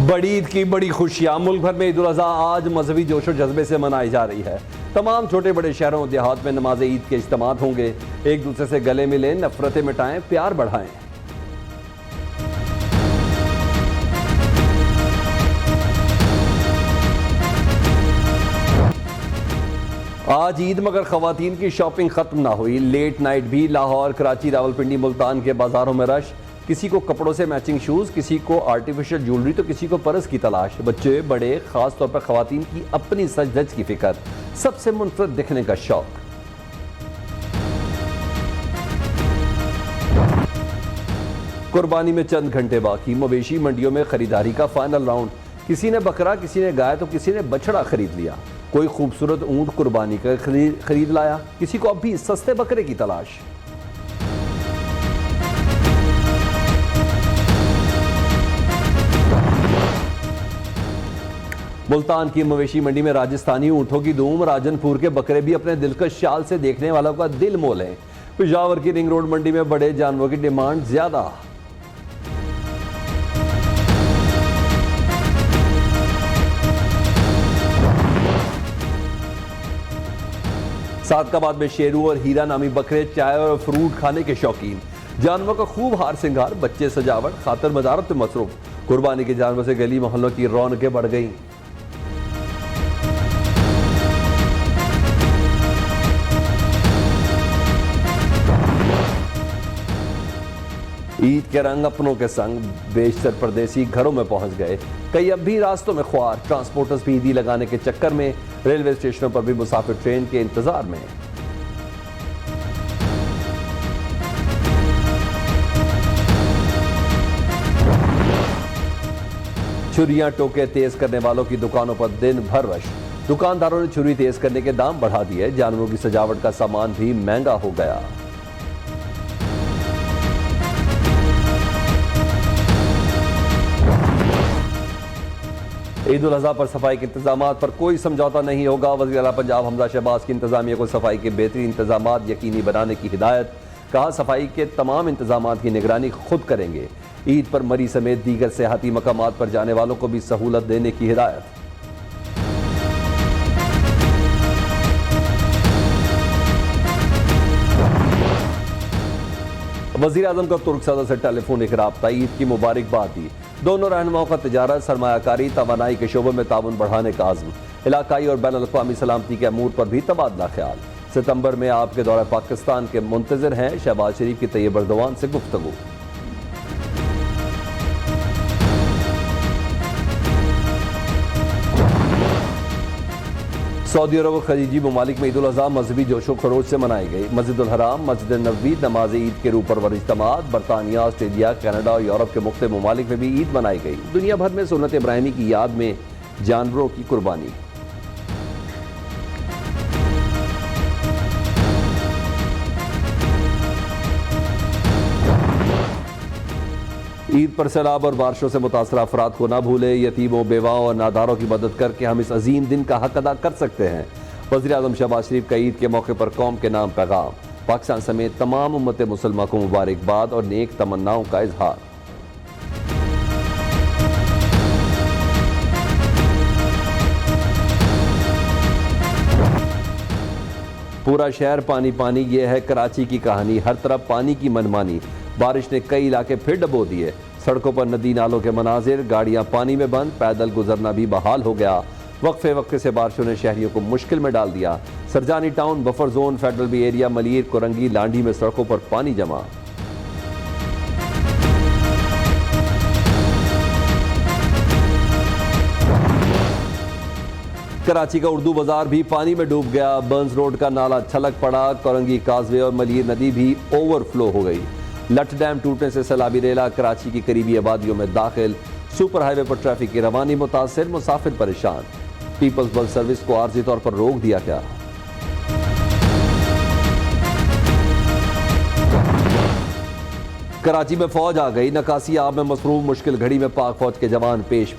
बड़ी ईद की बड़ी खुशियां मुल्क भर में ईद उल अज़हा आज मजहबी जोशो जज्बे से मनाई जा रही है। तमाम छोटे बड़े शहरों और देहात में नमाज ईद के इज्तिमात होंगे। एक दूसरे से गले मिलें, नफरतें मिटाएं, प्यार बढ़ाएं। आज ईद मगर खवातीन की शॉपिंग खत्म ना हुई। लेट नाइट भी लाहौर, कराची, रावलपिंडी, मुल्तान के बाजारों में रश। किसी को कपड़ों से मैचिंग शूज, किसी को आर्टिफिशियल ज्वेलरी तो किसी को पर्स की तलाश। बच्चे बड़े, खास तौर पर खवातीन की अपनी सज धज की फिक्र, सबसे मुनफरद दिखने का शौक। कुर्बानी में चंद घंटे बाकी। मवेशी मंडियों में खरीदारी का फाइनल राउंड। किसी ने बकरा, किसी ने गाय तो किसी ने बछड़ा खरीद लिया। कोई खूबसूरत ऊंट कुर्बानी का खरीद लाया, किसी को अब भी सस्ते बकरे की तलाश। मुल्तान की मवेशी मंडी में राजस्थानी ऊंटों की धूम। राजनपुर के बकरे भी अपने दिलकश शाल से देखने वालों का दिल मोह लें। पेशावर की रिंग रोड मंडी में बड़े जानवरों की डिमांड ज्यादा। सादकाबाद में शेरू और हीरा नामी बकरे चाय और फ्रूट खाने के शौकीन। जानवरों का खूब हार सिंगार, बच्चे सजावट, खातर मजारत में मसरूफ। कुर्बानी के जानवरों से गली मोहल्लों की रौनकें बढ़ गई। ईद के रंग अपनों के संग बेशतर परदेसी घरों में पहुंच गए। कई अब भी रास्तों में ख्वार। ट्रांसपोर्टर्स भी ईदी लगाने के चक्कर में रेलवे स्टेशनों पर भी मुसाफिर ट्रेन के इंतजार में। छुरियां टोके तेज करने वालों की दुकानों पर दिन भर रश। दुकानदारों ने छुरी तेज करने के दाम बढ़ा दिए। जानवरों की सजावट का सामान भी महंगा हो गया। ईद उल अज़हा पर सफाई के इंतजाम पर कोई समझौता नहीं होगा। वज़ीर आला पंजाब हमजा शहबाज की इंतजामिया को सफाई के बेहतरीन इंतजाम यकीनी बनाने की हिदायत। कहा, सफाई के तमाम इंतजाम की निगरानी खुद करेंगे। ईद पर मरी समेत दीगर सेहती मकामात पर जाने वालों को भी सहूलत देने की हिदायत। वज़ीर आज़म का तुर्क सदर से टेलीफोनिक राब्ता। ईद की मुबारकबाद दी। दोनों रहनुमाओं का तिजारत, सरमायाकारी, तवानाई के शोबों में ताउन बढ़ाने का आज़म। इलाकाई और बैनुल-अक़वामी सलामती के अमूर पर भी तबादला ख्याल। सितंबर में आपके दौरे पाकिस्तान के मुंतज़िर हैं। शहबाज शरीफ की तैयब एर्दोआन से गुफ्तगू। सऊदी अरब और खलीजी ममालिक में ईद उल अज़हा मजहबी जोशो खरोश से मनाई गई। मस्जिदुल हराम, मस्जिद नबवी, नमाज ईद के रूह परवर इज्तिमात। बरतानिया, ऑस्ट्रेलिया, कनाडा और यूरोप के मुख्तलिफ ममालिक में भी ईद मनाई गई। दुनिया भर में सुन्नत इब्राहिमी की याद में जानवरों की कुर्बानी। ईद पर सैलाब और बारिशों से मुतासर अफराद को ना भूले। यतीमों, बेवाओं और नादारों की मदद करके हम इस अजीम दिन का हक अदा कर सकते हैं। वज़ीर आज़म शहबाज शरीफ का ईद के मौके पर कौम के नाम पैगाम। पाकिस्तान समेत तमाम उम्मत मुसलमा को मुबारकबाद और नेक तमन्नाओं का इजहार। पूरा शहर पानी पानी, ये है कराची की कहानी। हर तरफ पानी की मनमानी। बारिश ने कई इलाके फिर डबो दिए। सड़कों पर नदी नालों के मनाजिर, गाड़ियां पानी में बंद, पैदल गुजरना भी बहाल हो गया। वक्फे वक्फे से बारिशों ने शहरियों को मुश्किल में डाल दिया। Surjani town, buffer zone, federal B area, Malir, Korangi, Landhi में सड़कों पर पानी जमा। कराची का उर्दू बाजार भी पानी में डूब गया। बर्न्स रोड का नाला छलक पड़ा। कोरंगी काजवे और मलीर नदी भी ओवरफ्लो हो गई। लट डैम टूटने से सैलाबी रेला कराची की करीबी आबादियों में दाखिल। सुपर हाईवे पर ट्रैफिक की रवानी मुतासिर, मुसाफिर परेशान। पीपल्स बस सर्विस को आर्जी तौर पर रोक दिया गया। कराची में फौज आ गई। नकासी आब में मसरूफ मुश्किल घड़ी में पाक फौज के जवान पेश।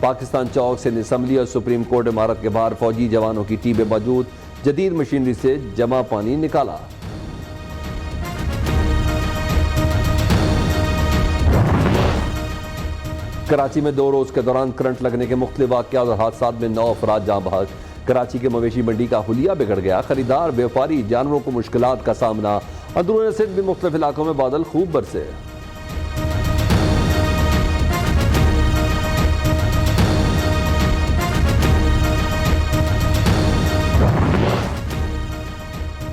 पाकिस्तान चौक से असम्बली और सुप्रीम कोर्ट इमारत के बाहर फौजी जवानों की टीमें मौजूद। जदीद मशीनरी से जमा पानी निकाला। कराची में 2 रोज के दौरान करंट लगने के मुख्तलिफ वाक़यात और हादसात में 9 अफराद जाँ बहक। कराची के मवेशी मंडी का हुलिया बिगड़ गया। खरीदार व्यापारी जानवरों को मुश्किलात का सामना। अंदरून सिंध भी मुख्तलिफ इलाकों में बादल खूब बरसे।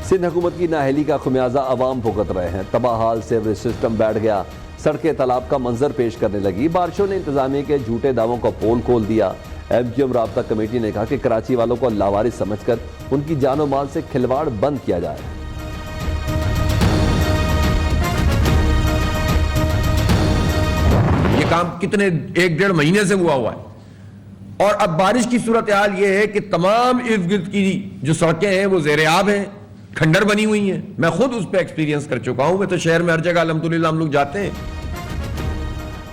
सिंध हुकूमत की नाअहली का खुमियाजा अवाम भुगत रहे हैं। तबाह हाल सेवरेज सिस्टम बैठ गया। सड़कें तालाब का मंजर पेश करने लगी। बारिशों ने इंतजामिया के झूठे दावों का पोल खोल दिया। MQM राब्ता कमेटी ने कहा कि कराची वालों को लावारिस समझकर उनकी जानो माल से खिलवाड़ बंद किया जाए। ये काम कितने 1-1.5 महीने से हुआ है और अब बारिश की सूरत हाल ये है कि तमाम इर्द गिर्द की जो सड़कें हैं वो ज़ेर-ए-आब हैं, खंडर बनी हुई हैं। मैं खुद उस पर एक्सपीरियंस कर चुका हूं। मैं तो शहर में हर जगह अल्हम्दुलिल्लाह हम लोग जाते हैं।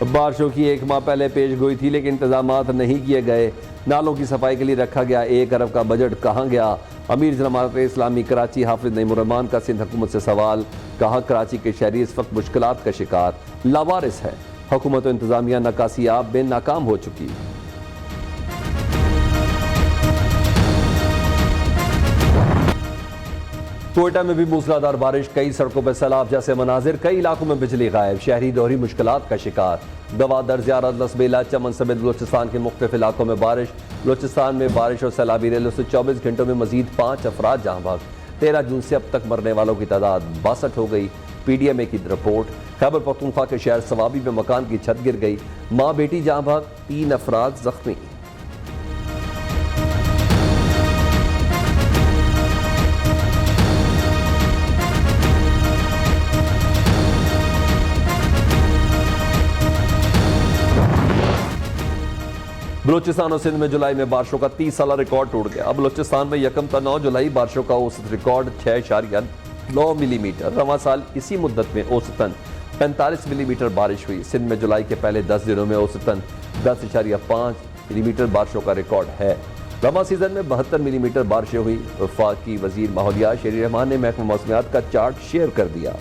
बारिशों की 1 माह पहले पेश गोई थी लेकिन इंतजामात नहीं किए गए। नालों की सफाई के लिए रखा गया 1 अरब का बजट कहाँ गया? अमीर जमात इस्लामी कराची हाफिज नईमुर्रहमान का सिंध हुकूमत से सवाल। कहा कराची के शहरी इस वक्त मुश्किलात का शिकार लावारिस है। हुकूमत और इंतजामिया नकासियाब में नाकाम हो चुकी। कोयटा में भी मूसलाधार बारिश, कई सड़कों पर सैलाब जैसे मनाजिर, कई इलाकों में बिजली गायब, शहरी दोहरी मुश्किलात का शिकार। गवादर, ज़ियारत, लसबेला, चमन समेत बलूचिस्तान के मुख्तलिफ इलाकों में बारिश। बलूचिस्तान में बारिश और सैलाबी रेलों से 24 घंटों में मजीद 5 अफराद जाँ बहक। 13 जून से अब तक मरने वालों की तादाद 62 हो गई। PDMA की रिपोर्ट। खैबर पख्तूनख्वा के शहर सवाबी में मकान की छत गिर गई, माँ बेटी जाँ बहक, 3 अफराद जख्मी। बलूचिस्तान और सिंध में जुलाई में बारिशों का 30 साल रिकॉर्ड टूट गया। अब बलूचिस्तान में 1 से 9 जुलाई बारिशों का औसत रिकॉर्ड 6.9 मिलीमीटर। रवां साल इसी मुद्दत में औसतन 45 मिलीमीटर बारिश हुई। सिंध में जुलाई के पहले 10 दिनों में औसतन 10.5 मिलीमीटर बारिशों का रिकॉर्ड है। रवां सीजन में 72 मिलीमीटर बारिशें हुई। वफाकी वजीर माहौलियात शेरी रहमान ने महकमा मौसमियात का चार्ट शेयर कर दिया।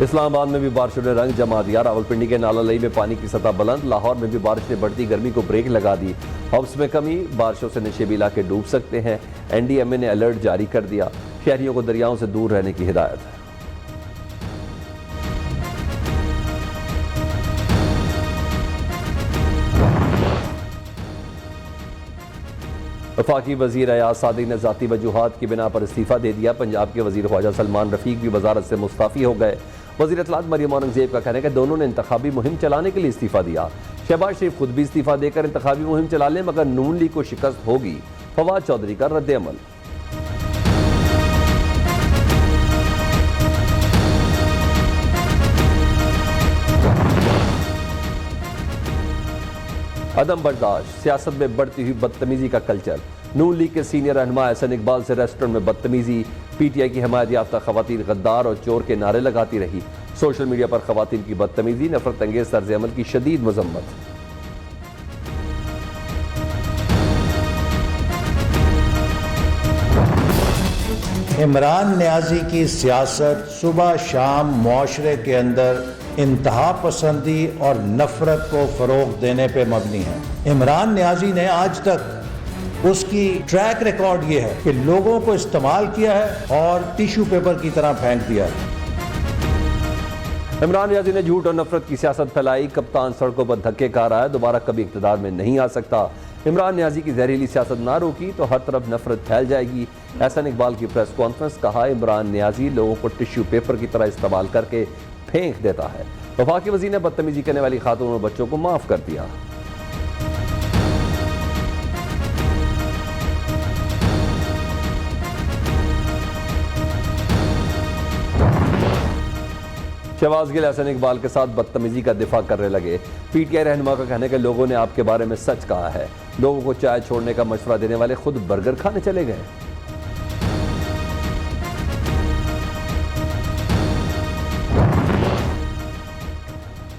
इस्लामाबाद में भी बारिशों ने रंग जमा दिया। रावलपिंडी के नालालई में पानी की सतह बुलंद। लाहौर में भी बारिश ने बढ़ती गर्मी को ब्रेक लगा दी। हब्स में कमी, बारिशों से नशेबी इलाके डूब सकते हैं। NDMA ने अलर्ट जारी कर दिया। शहरियों को दरियाओं से दूर रहने की हिदायत। वफाकी वजीर अयाज सादिक ने ज़ाती वजूहात की बिना पर इस्तीफ़ा दे दिया। पंजाब के वजीर ख्वाजा सलमान रफीक भी वजारत से मुस्ताफ़ी हो गए। वज़ीर इत्तलात मरियम औरंगज़ेब का कहना है कि दोनों ने इंतखाबी मुहिम चलाने के लिए इस्तीफ़ा दिया। शहबाज शरीफ खुद भी इस्तीफ़ा देकर इंतखाबी मुहिम चला लें मगर नून लीग को शिकस्त होगी। फवाद चौधरी का रद्द-ए-अमल। अदम बर्दाश्त, सियासत में बढ़ती हुई बदतमीजी का कल्चर। नून लीग के सीनियर रहनुमा एहसन इकबाल से रेस्टोरेंट में बदतमीजी। PTI की हमायत याफ्ता खवातीन गद्दार और चोर के नारे लगाती रही। सोशल मीडिया पर खवातीन की बदतमीजी, नफरत अंगेज तर्ज अमल की शदीद मजम्मत। इमरान न्याजी की सियासत सुबह शाम मुआशरे के अंदर इंतहा पसंदी और नफरत को फरोग देने पे मबनी है। इमरान न्याजी ने आज तक उसकी ट्रैक रिकॉर्ड ये है कि लोगों को इस्तेमाल किया है और टिश्यू पेपर की तरह फेंक दिया है। इमरान न्याजी ने झूठ और नफरत की सियासत फैलाई। कप्तान सड़कों पर धक्के खा रहा है, दोबारा कभी इक़्तिदार में नहीं आ सकता। इमरान न्याजी की जहरीली सियासत ना रोकी तो हर तरफ नफरत फैल जाएगी। एहसन इकबाल की प्रेस कॉन्फ्रेंस। कहा, इमरान न्याजी लोगों को टिश्यू पेपर की तरह इस्तेमाल करके फेंक देता है। वफाकी वज़ीर ने बदतमीजी करने वाली खातून और बच्चों को माफ कर दिया। शहबाज गिल एहसन इकबाल के साथ बदतमीजी का दिफा करने लगे। PTI रहनुमा का कहने के लोगों ने आपके बारे में सच कहा है। लोगों को चाय छोड़ने का मशवरा देने वाले खुद बर्गर खाने चले गए।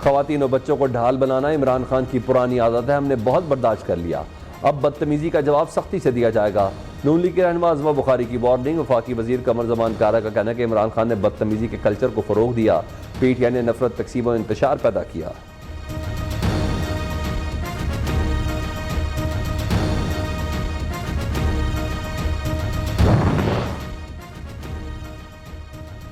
खवातीन और बच्चों को ढाल बनाना इमरान खान की पुरानी आदत है, हमने बहुत बर्दाश्त कर लिया। अब बदतमीजी का जवाब सख्ती से दिया जाएगा। नून लीग के रहनुमा अज़मा बुखारी की वार्निंग। वफाकी वजीर कमर ज़मान कारा का कहना है कि इमरान खान ने बदतमीजी के कल्चर को फ़रोग दिया, पीटीआई ने नफरत, तकसीम और इंतशार पैदा किया।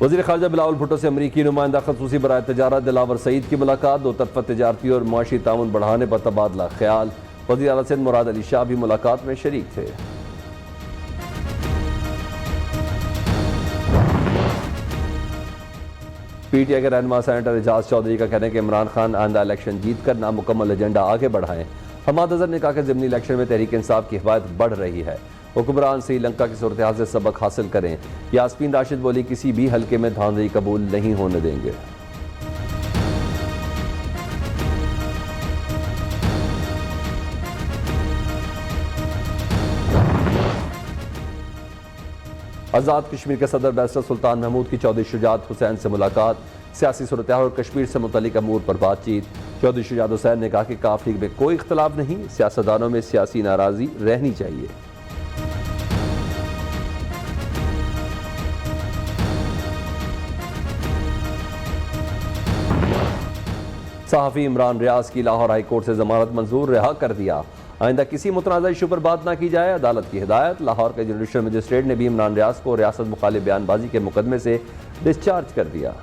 वज़ीर ख़ारजा बिलावल भुट्टो से अमरीकी नुमाइंदा ख़ुसूसी बराए तजारत दिलावर सईद की मुलाकात। दो तरफ़ा तजारती और मुआशी ताउन बढ़ाने पर तबादला ख्याल। वज़ीर आला सिंध मुराद अली शाह भी मुलाकात में शरीक थे। पीटीआई के रहनुमा सेनेटर एजाज चौधरी का कहना है कि इमरान खान आइंदा इलेक्शन जीत कर नामुकम्मल एजेंडा आगे बढ़ाएं। हमाद अजहर ने कहा कि ज़िमनी इलेक्शन में तहरीक इंसाफ की हिमायत बढ़ रही है। हुक्मरान श्रीलंका की सूरत हाल से सबक हासिल करें। यास्मीन राशिद बोली, किसी भी हल्के में धांधली कबूल नहीं होने देंगे। आज़ाद कश्मीर के सदर बैरिस्टर सुल्तान महमूद की चौधरी शुजात हुसैन से मुलाकात। सियासी सूरत हाल और कश्मीर से मुतल्लिक अमूर पर बातचीत। चौधरी शुजात हुसैन ने कहा कि काफ लीग में कोई इख्तलाफ नहीं, सियासतदानों में सियासी नाराज़ी रहनी चाहिए। सहाफ़ी इमरान रियाज की लाहौर हाई कोर्ट से जमानत मंजूर, रिहा कर दिया। आइंदा किसी मुतनाज़ा इशू पर बात ना की जाए, अदालत की हिदायत। लाहौर के जुडिशल मजिस्ट्रेट ने भी इमरान रियाज को रियासत मुखालिफ बयानबाजी के मुकदमे से डिस्चार्ज कर दिया।